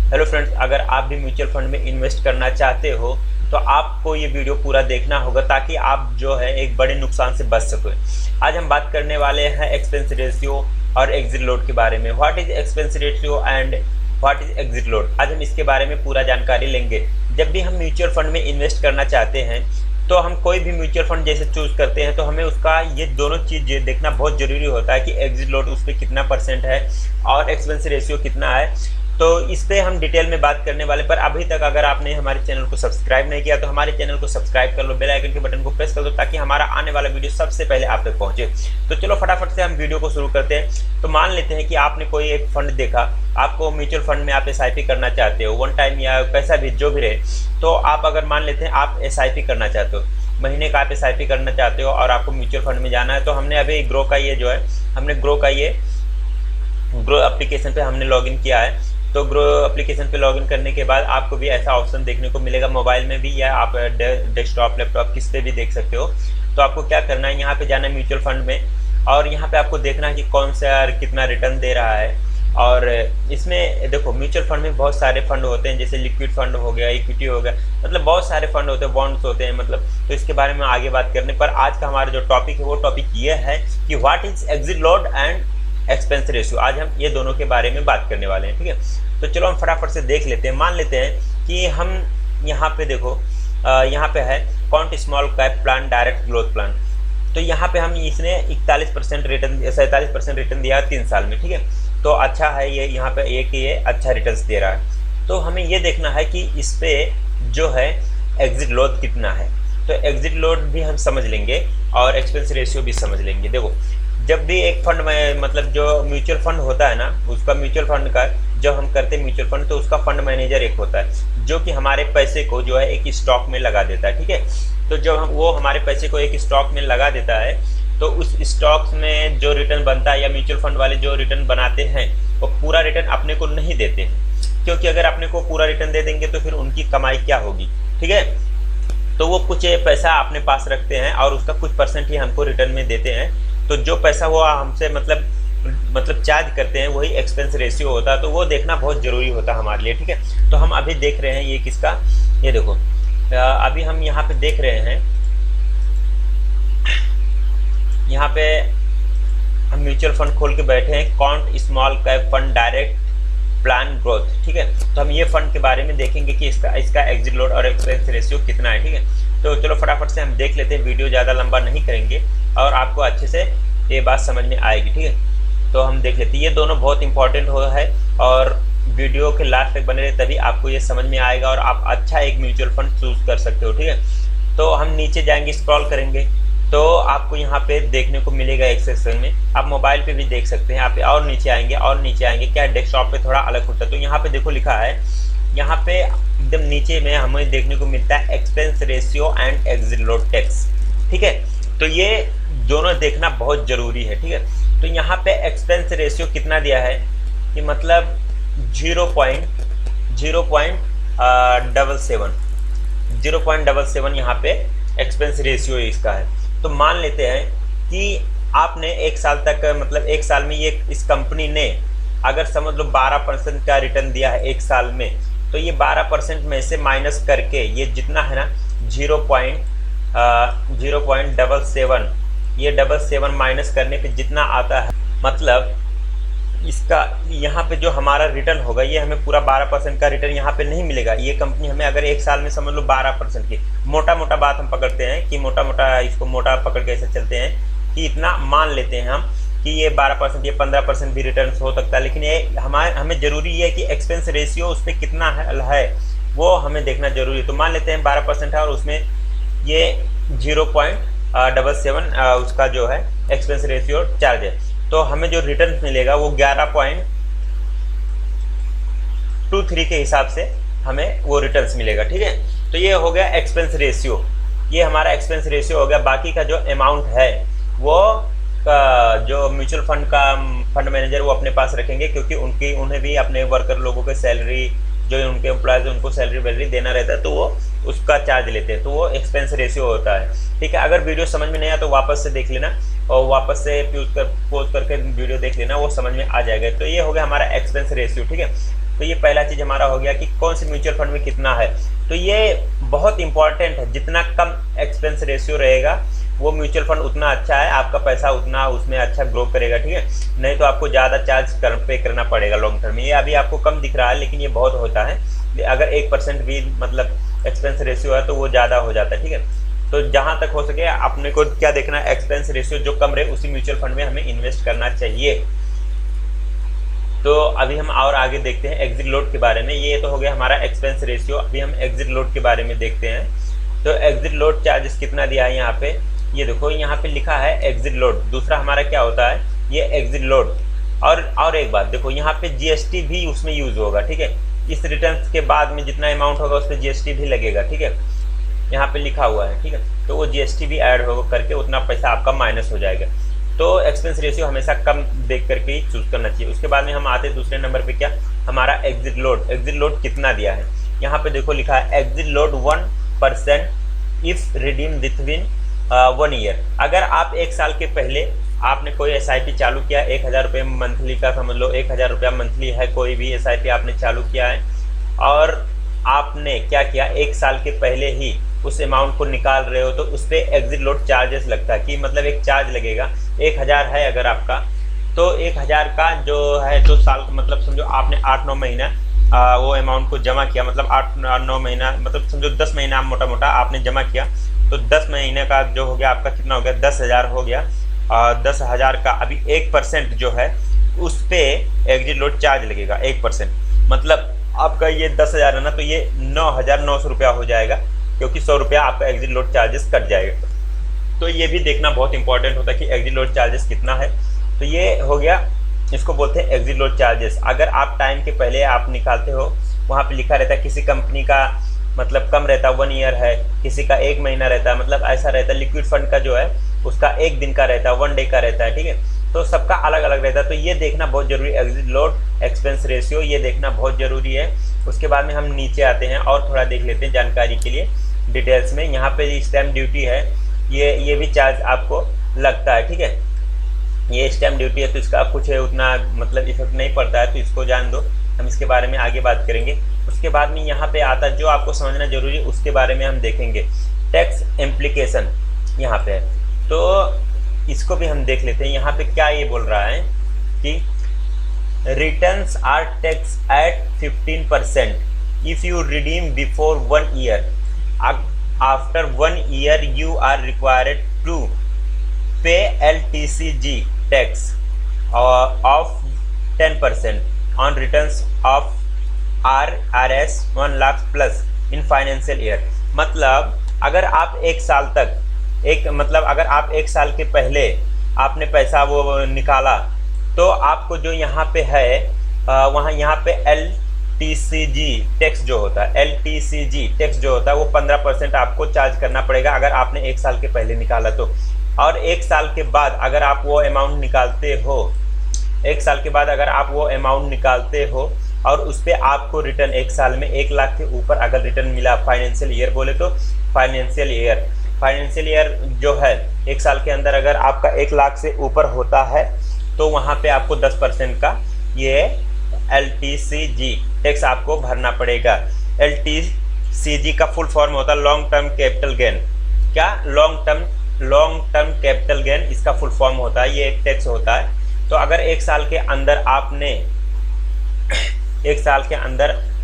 Hello friends, अगर आप भी म्यूचुअल फंड में इन्वेस्ट करना चाहते हो तो आपको ये वीडियो पूरा देखना होगा ताकि आप जो है एक बड़े नुकसान से बच सको। आज हम बात करने वाले हैं एक्सपेंस रेशियो और एग्जिट लोड के बारे में। What is expense ratio and what is exit load, आज हम इसके बारे में पूरा जानकारी लेंगे। जब भी हम म्यूचुअल फंड में इन्वेस्ट करना चाहते हैं तो हम कोई भी म्यूचुअल फंड जैसे चूज करते हैं तो हमें उसका ये दोनों चीज़ देखना बहुत ज़रूरी होता है कि एग्जिट लोड उस पर कितना परसेंट है और एक्सपेंस रेशियो कितना है। तो इस पर हम डिटेल में बात करने वाले, पर अभी तक अगर आपने हमारे चैनल को सब्सक्राइब नहीं किया तो हमारे चैनल को सब्सक्राइब कर लो, बेल आइकन के बटन को प्रेस कर दो ताकि हमारा आने वाला वीडियो सबसे पहले आप तक पहुंचे। तो चलो फटाफट से हम वीडियो को शुरू करते हैं। तो मान लेते हैं कि आपने कोई एक फंड देखा, आपको म्यूचुअल फंड में आप SIP करना चाहते हो, वन टाइम या पैसा भी जो भी रहे। तो आप अगर मान लेते हैं आप SIP करना चाहते हो, महीने का आप SIP करना चाहते हो और आपको म्यूचुअल फंड में जाना है। तो हमने अभी ग्रो का ये जो है, हमने ग्रो एप्लीकेशन पे हमने लॉगिन किया है। तो ग्रो एप्लीकेशन पे लॉगिन करने के बाद आपको भी ऐसा ऑप्शन देखने को मिलेगा, मोबाइल में भी या आप डेस्कटॉप लैपटॉप किस पे भी देख सकते हो। तो आपको क्या करना है, यहाँ पे जाना है म्यूचुअल फंड में और यहाँ पे आपको देखना है कि कौन सा कितना रिटर्न दे रहा है। और इसमें देखो म्यूचुअल फंड में बहुत सारे फंड होते हैं, जैसे लिक्विड फंड हो गया, इक्विटी हो गया, मतलब बहुत सारे फंड होते हैं, बॉन्ड्स होते हैं मतलब। तो इसके बारे में आगे बात करने पर आज का हमारा जो टॉपिक है वो टॉपिक ये है कि what is exit load and expense ratio. आज हम ये दोनों के बारे में बात करने वाले हैं, ठीक है। तो चलो हम फटाफट से देख लेते हैं। मान लेते हैं कि हम यहाँ पे देखो, यहाँ पे है can't small cap plan direct growth plan. तो यहाँ पे हम इसने 47% रिटर्न दिया 3 साल में, ठीक है। तो अच्छा है ये, यहाँ पे ये अच्छा रिटर्न दे रहा है। तो हमें ये देखना है कि इस पे जो है एग्जिट लोड कितना है। तो एग्जिट लोड भी हम समझ लेंगे और एक्सपेंस रेशियो भी समझ लेंगे। देखो जब भी एक फंड में मतलब जो म्यूचुअल फंड होता है ना, उसका म्यूचुअल फंड का जब हम करते हैं म्यूचुअल फंड तो उसका फंड मैनेजर एक होता है जो कि हमारे पैसे को जो है एक स्टॉक में लगा देता है, ठीक है। तो जब वो हमारे पैसे को एक स्टॉक में लगा देता है तो उस स्टॉक्स में जो रिटर्न बनता है या म्यूचुअल फंड वाले जो रिटर्न बनाते हैं वो पूरा रिटर्न अपने को नहीं देते हैं, क्योंकि अगर अपने को पूरा रिटर्न दे देंगे तो फिर उनकी कमाई क्या होगी, ठीक है। तो वो कुछ पैसा अपने पास रखते हैं और उसका कुछ परसेंट ही हमको रिटर्न में देते हैं। तो जो पैसा वो हमसे मतलब चार्ज करते हैं वही एक्सपेंस रेशियो होता है। तो वो देखना बहुत ज़रूरी होता है हमारे लिए, ठीक है। तो हम अभी देख रहे हैं ये किसका, ये देखो अभी हम यहाँ पे देख रहे हैं, यहाँ पे हम म्यूचुअल फंड खोल के बैठे हैं, can't small cap fund direct plan growth, ठीक है। तो हम ये फंड के बारे में देखेंगे कि इसका एग्जिट लोड और एक्सपेंस रेशियो कितना है, ठीक है। तो चलो फटाफट से हम देख लेते हैं, वीडियो ज़्यादा लंबा नहीं करेंगे और आपको अच्छे से ये बात समझ में आएगी, ठीक है। तो हम देख लेते हैं, ये दोनों बहुत इंपॉर्टेंट हो है और वीडियो के लास्ट तक बने रहे तभी आपको ये समझ में आएगा और आप अच्छा एक म्यूचुअल फंड चूज कर सकते हो, ठीक है। तो हम नीचे जाएंगे, स्क्रॉल करेंगे तो आपको यहाँ पे देखने को मिलेगा एक सेक्शन में, आप मोबाइल पे भी देख सकते हैं। यहाँ पे और नीचे आएंगे क्या डेस्कटॉप पे थोड़ा अलग होता है। तो यहाँ पे देखो लिखा है, यहाँ पे एकदम नीचे में हमें देखने को मिलता है expense ratio and exit load tax, ठीक है। तो ये दोनों देखना बहुत जरूरी है, ठीक है। तो यहाँ पे एक्सपेंस रेशियो कितना दिया है कि मतलब 0.77 यहाँ पे एक्सपेंस रेशियो इसका है। तो मान लेते हैं कि आपने एक साल तक मतलब एक साल में ये इस कंपनी ने अगर समझ लो 12% का रिटर्न दिया है एक साल में, तो ये 12% में से माइनस करके ये जितना है ना 0.77, ये 77 माइनस करने पे जितना आता है, मतलब इसका यहाँ पे जो हमारा रिटर्न होगा ये हमें पूरा 12% का रिटर्न यहाँ पे नहीं मिलेगा। ये कंपनी हमें अगर एक साल में समझ लो 12% की, मोटा मोटा बात हम पकड़ते हैं कि इसको मोटा पकड़ के ऐसे चलते हैं कि इतना मान लेते हैं हम कि ये 12%, ये 15% भी रिटर्न हो सकता है। लेकिन ये हमें जरूरी है कि एक्सपेंस रेशियो उस पर कितना है वो हमें देखना जरूरी है। तो मान लेते हैं 12% है और उसमें ये 0.77 उसका जो है एक्सपेंस रेशियो चार्ज है। तो हमें जो रिटर्न मिलेगा वो 11.23 के हिसाब से हमें वो रिटर्न्स मिलेगा, ठीक है। तो ये हो गया एक्सपेंस रेशियो, ये हमारा एक्सपेंस रेशियो हो गया। बाकी का जो अमाउंट है वो जो म्यूचुअल फंड का फंड मैनेजर वो अपने पास रखेंगे, क्योंकि उन्हें भी अपने वर्कर लोगों के सैलरी, जो उनके एम्प्लॉयज उनको सैलरी वैलरी देना रहता है, तो वो उसका चार्ज लेते हैं। तो वो एक्सपेंस रेशियो होता है, ठीक है। अगर वीडियो समझ में नहीं आया तो वापस से देख लेना और वापस से पॉज करके वीडियो देख लेना, वो समझ में आ जाएगा। तो ये हो गया हमारा एक्सपेंस रेशियो, ठीक है। तो ये पहला चीज़ हमारा हो गया कि कौन से म्यूचुअल फंड में कितना है। तो ये बहुत इंपॉर्टेंट है, जितना कम एक्सपेंस रेशियो रहेगा वो म्यूचुअल फंड उतना अच्छा है, आपका पैसा उतना उसमें अच्छा ग्रो करेगा, ठीक है। नहीं तो आपको ज़्यादा चार्ज पे करना पड़ेगा लॉन्ग टर्म में। ये अभी आपको कम दिख रहा है लेकिन ये बहुत होता है, अगर 1% भी मतलब एक्सपेंस रेशियो है तो वो ज़्यादा हो जाता है, ठीक है। तो जहाँ तक हो सके अपने को क्या देखना है, एक्सपेंस रेशियो जो कम रहे उसी म्यूचुअल फंड में हमें इन्वेस्ट करना चाहिए। तो अभी हम और आगे देखते हैं एग्जिट लोड के बारे में। ये तो हो गया हमारा एक्सपेंस रेशियो। अभी हम एग्जिट लोड के बारे में देखते हैं। तो एग्जिट लोड चार्जेस कितना दिया है यहाँ पे, ये देखो यहाँ पे लिखा है एग्जिट लोड। दूसरा हमारा क्या होता है, ये एग्जिट लोड। और एक बात देखो, यहाँ पे जीएसटी भी उसमें यूज होगा, ठीक है। इस रिटर्न के बाद में जितना अमाउंट होगा उस पर जीएसटी भी लगेगा, ठीक है, यहाँ पे लिखा हुआ है, ठीक है। तो वो जीएसटी भी ऐड होगा करके उतना पैसा आपका माइनस हो जाएगा। तो एक्सपेंस रेशियो हमेशा कम देख करके ही चूज करना चाहिए। उसके बाद में हम आते हैं दूसरे नंबर पे, क्या हमारा एग्जिट लोड। एग्जिट लोड कितना दिया है, यहाँ पे देखो लिखा है exit load 1% if redeem within 1 year. अगर आप 1 साल के पहले आपने कोई एसआईपी चालू किया, 1000 रुपये मंथली का समझ लो, 1000 रुपया मंथली है, कोई भी एसआईपी आपने चालू किया है और आपने क्या किया, 1 साल के पहले ही उस अमाउंट को निकाल रहे हो, तो उस पर एग्जिट लोड चार्जेस लगता है कि मतलब एक चार्ज लगेगा। 1000 है अगर आपका, तो 1000 का जो है 2 साल मतलब समझो आपने 8-9 महीना वो अमाउंट को जमा किया, मतलब 8-9 महीना मतलब समझो 10 महीना मोटा मोटा आपने जमा किया, तो 10 महीने का जो हो गया आपका कितना हो गया, 10,000 हो गया। 10,000 का अभी 1% जो है उस पर एग्जिट लोड चार्ज लगेगा 1%। मतलब आपका ये 10,000 है ना, तो ये 9,900 रुपया हो जाएगा, क्योंकि 100 रुपया आपका एग्जिट लोड चार्जेस कट जाएगा। तो ये भी देखना बहुत इंपॉर्टेंट होता है कि एग्जिट लोड चार्जेस कितना है। तो ये हो गया, इसको बोलते हैं एग्जिट लोड चार्जेस। अगर आप टाइम के पहले आप निकालते हो, वहाँ पे लिखा रहता है किसी कंपनी का मतलब कम रहता है 1 ईयर है, किसी का 1 महीना रहता है, मतलब ऐसा रहता है। लिक्विड फंड का जो है उसका 1 दिन का रहता है, 1 डे का रहता है, ठीक है। तो सबका अलग अलग रहता है। तो ये देखना बहुत जरूरी है, एग्जिट लोड एक्सपेंस रेशियो ये देखना बहुत जरूरी है। उसके बाद में हम नीचे आते हैं और थोड़ा देख लेते हैं जानकारी के लिए डिटेल्स में। यहाँ पे स्टैम्प ड्यूटी है, ये भी चार्ज आपको लगता है, ठीक है। ये स्टैम्प ड्यूटी है तो इसका कुछ है उतना मतलब इफेक्ट नहीं पड़ता है, तो इसको जान दो, हम इसके बारे में आगे बात करेंगे। उसके बाद में यहाँ पे आता है जो आपको समझना जरूरी है, उसके बारे में हम देखेंगे। टैक्स इम्प्लीकेशन यहाँ पे है, तो इसको भी हम देख लेते हैं। यहाँ पे क्या ये बोल रहा है कि returns are tax at 15% if you redeem before 1 year. After 1 year you are required to pay LTCG tax of 10% on returns of RS 1 lakh plus in financial year. मतलब अगर आप 1 साल तक अगर आप 1 साल के पहले आपने पैसा वो निकाला, तो आपको जो यहाँ पे है वहाँ यहाँ पे LTCG टैक्स जो होता है, LTCG टैक्स जो होता है वो 15% आपको चार्ज करना पड़ेगा अगर आपने 1 साल के पहले निकाला तो। और 1 साल के बाद अगर आप वो अमाउंट निकालते हो, 1 साल के बाद अगर आप वो अमाउंट निकालते हो और उस पर आपको रिटर्न 1 साल में 1 लाख के ऊपर अगर रिटर्न मिला, फाइनेंशियल ईयर बोले तो फाइनेंशियल ईयर जो है 1 साल के अंदर अगर आपका 1 लाख से ऊपर होता है, तो वहाँ पे आपको 10% का ये LTCG टैक्स आपको भरना पड़ेगा। LTCG का फुल फॉर्म होता है लॉन्ग टर्म कैपिटल गेन। क्या लॉन्ग टर्म कैपिटल गेन इसका फुल फॉर्म होता है, ये एक टैक्स होता है। तो अगर 1 साल के अंदर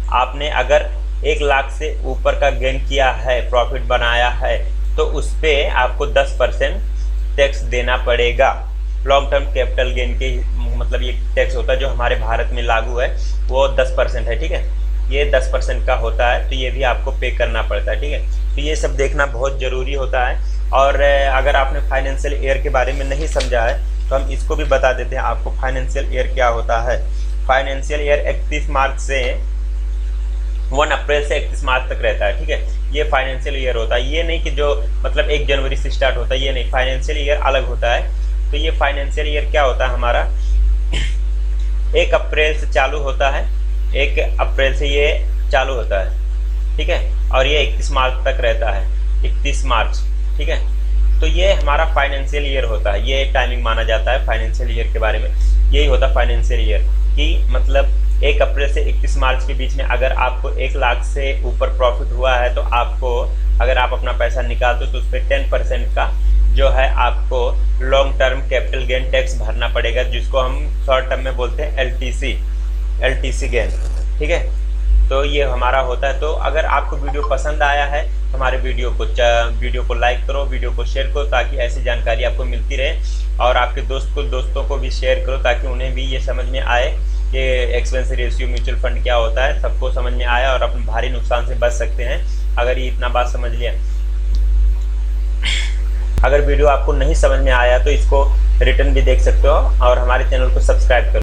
आपने अगर 1 लाख से ऊपर का गेन किया है, प्रॉफिट बनाया है, तो उस पर आपको 10% टैक्स देना पड़ेगा। लॉन्ग टर्म कैपिटल गेन के मतलब ये टैक्स होता है जो हमारे भारत में लागू है, वो 10% है, ठीक है। ये 10% का होता है, तो ये भी आपको पे करना पड़ता है, ठीक है। तो ये सब देखना बहुत ज़रूरी होता है। और अगर आपने फाइनेंशियल ईयर के बारे में नहीं समझा है तो हम इसको भी बता देते हैं आपको, फाइनेंशियल ईयर क्या होता है। फाइनेंशियल ईयर 31 मार्च से 1 अप्रैल से 31 मार्च तक रहता है, ठीक है। ये फाइनेंशियल ईयर होता है। ये नहीं कि जो मतलब 1 जनवरी से स्टार्ट होता है, ये नहीं, फाइनेंशियल ईयर अलग होता है। तो ये फाइनेंशियल ईयर क्या होता है हमारा, 1 अप्रैल से चालू होता है, 1 अप्रैल से ये चालू होता है, ठीक है। और ये 31 मार्च तक रहता है, 31 मार्च, ठीक है। तो ये हमारा फाइनेंशियल ईयर होता है, ये टाइमिंग माना जाता है फाइनेंशियल ईयर के बारे में। यही होता है फाइनेंशियल ईयर कि मतलब 1 अप्रैल से 31 मार्च के बीच में अगर आपको 1 लाख से ऊपर प्रॉफिट हुआ है तो आपको, अगर आप अपना पैसा निकालते हो तो उस पर 10% का जो है आपको long term capital gain tax भरना पड़ेगा, जिसको हम शॉर्ट टर्म में बोलते हैं एलटीसी गेन। ठीक है, तो ये हमारा होता है। तो अगर आपको वीडियो पसंद आया है हमारे वीडियो को लाइक करो, वीडियो को शेयर करो, ताकि ऐसी जानकारी आपको मिलती रहे। और आपके दोस्तों को भी शेयर करो ताकि उन्हें भी ये समझ में आए कि एक्सपेंस रेशियो म्यूचुअल फंड क्या होता है, सबको समझ में आया और अपने भारी नुकसान से बच सकते हैं अगर ये इतना बात समझ लिया। अगर वीडियो आपको नहीं समझ में आया तो इसको रिटर्न भी देख सकते हो और हमारे चैनल को सब्सक्राइब करो।